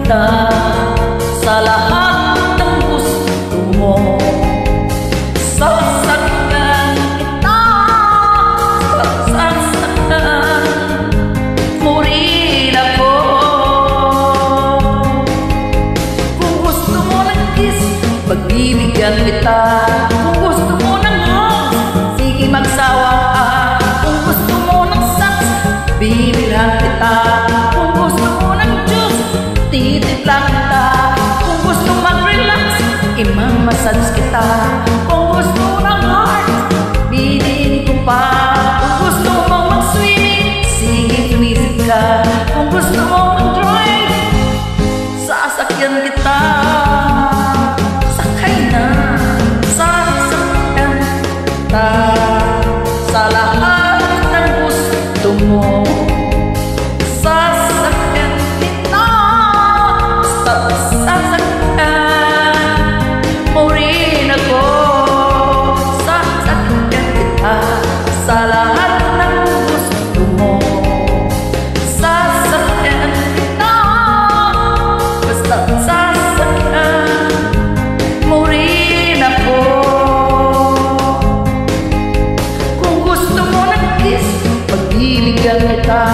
kita sa lahat ng gusto mo. Sasakyan kita, sasakyan mo rin ako. Kung gusto mo ng kiss, pagbibigyan kita. Kung gusto mo ng hugs, sige magsawa ka. Kung gusto mo ng sex, bibilhan kita. Kung gusto mo ng juice, titipla kita. Kung gusto mag-relax, imamassage kita. Kung gusto mo ng heart, bilhin ko pa. Kung gusto mo mag-swimming, sige tumisip ka. Kung gusto mo mag-drive, sasakyan kita. Sakay na, sasakyan kita sa lahat ng gusto mo. Sasakyan kita, sasakyan mo rin ako. Sasakyan kita sa lahat ng gusto mo. Sasakyan kita, basta sasakyan mo rin ako. Kung gusto mo ng kiss, pagbibigyan kita.